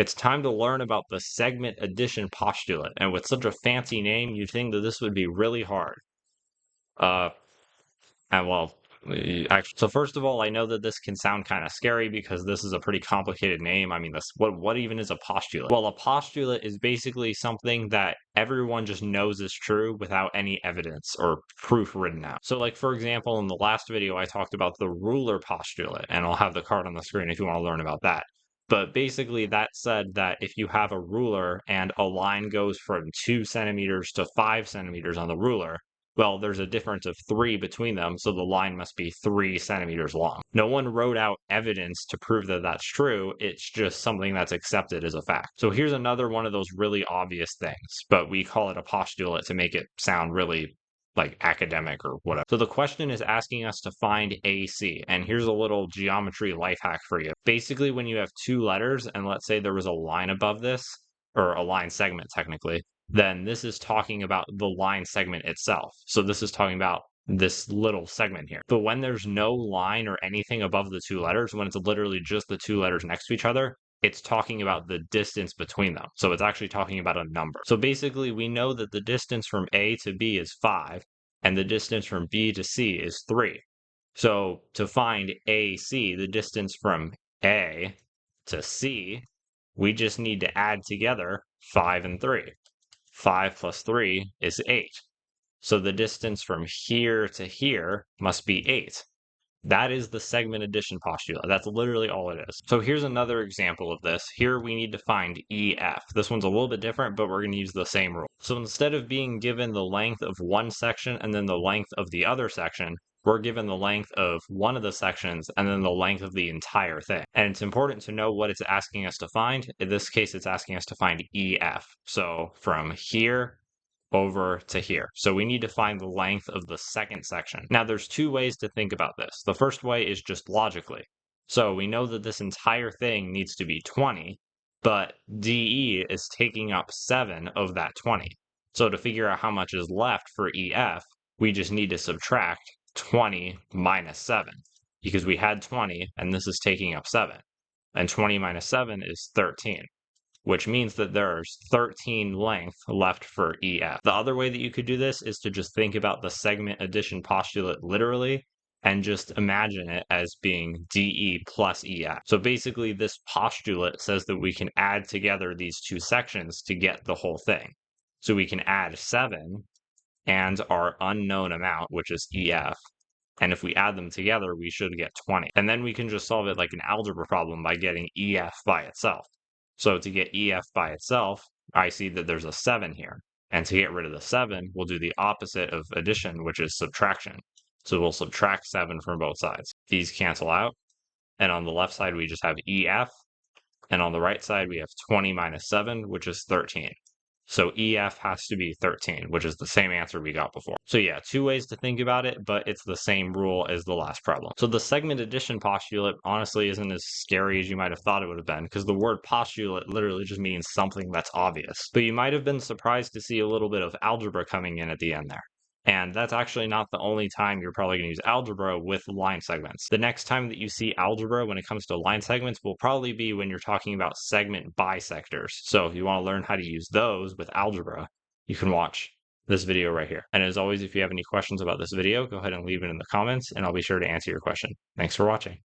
It's time to learn about the segment addition postulate, and with such a fancy name, you'd think that this would be really hard. Uh, and well, actually, so first of all, I know that this can sound kind of scary because this is a pretty complicated name. I mean, this what even is a postulate? Well, a postulate is basically something that everyone just knows is true without any evidence or proof written out. So, like for example, in the last video, I talked about the ruler postulate, and I'll have the card on the screen if you want to learn about that. But basically, that said that if you have a ruler and a line goes from 2 centimeters to 5 centimeters on the ruler, well, there's a difference of 3 between them, so the line must be 3 centimeters long. No one wrote out evidence to prove that that's true. It's just something that's accepted as a fact. So here's another one of those really obvious things, but we call it a postulate to make it sound really like academic or whatever. So the question is asking us to find AC, and here's a little geometry life hack for you. Basically, when you have 2 letters, and let's say there was a line above this, or a line segment technically, then this is talking about the line segment itself. So this is talking about this little segment here. But when there's no line or anything above the 2 letters, when it's literally just the 2 letters next to each other, it's talking about the distance between them. So it's actually talking about a number. So basically, we know that the distance from A to B is 5, and the distance from B to C is 3. So to find AC, the distance from A to C, we just need to add together 5 and 3. 5 plus 3 is 8. So the distance from here to here must be 8. That is the segment addition postulate. That's literally all it is. So here's another example of this. Here we need to find EF. This one's a little bit different, but we're going to use the same rule. So instead of being given the length of one section and then the length of the other section, we're given the length of one of the sections and then the length of the entire thing. And it's important to know what it's asking us to find. In this case, it's asking us to find EF. So from here over to here. So we need to find the length of the second section. Now there's 2 ways to think about this. The first way is just logically. So we know that this entire thing needs to be 20, but DE is taking up 7 of that 20. So to figure out how much is left for EF, we just need to subtract 20 minus 7, because we had 20 and this is taking up 7. And 20 minus 7 is 13. Which means that there's 13 length left for EF. The other way that you could do this is to just think about the segment addition postulate literally and just imagine it as being DE plus EF. So basically this postulate says that we can add together these 2 sections to get the whole thing. So we can add 7 and our unknown amount, which is EF. And if we add them together, we should get 20. And then we can just solve it like an algebra problem by getting EF by itself. So to get EF by itself, I see that there's a 7 here. And to get rid of the 7, we'll do the opposite of addition, which is subtraction. So we'll subtract 7 from both sides. These cancel out. And on the left side, we just have EF. And on the right side, we have 20 minus 7, which is 13. So EF has to be 13, which is the same answer we got before. So yeah, 2 ways to think about it, but it's the same rule as the last problem. So the segment addition postulate honestly isn't as scary as you might have thought it would have been, because the word postulate literally just means something that's obvious. But you might have been surprised to see a little bit of algebra coming in at the end there. And that's actually not the only time you're probably going to use algebra with line segments. The next time that you see algebra when it comes to line segments will probably be when you're talking about segment bisectors. So if you want to learn how to use those with algebra, you can watch this video right here. And as always, if you have any questions about this video, go ahead and leave it in the comments and I'll be sure to answer your question. Thanks for watching.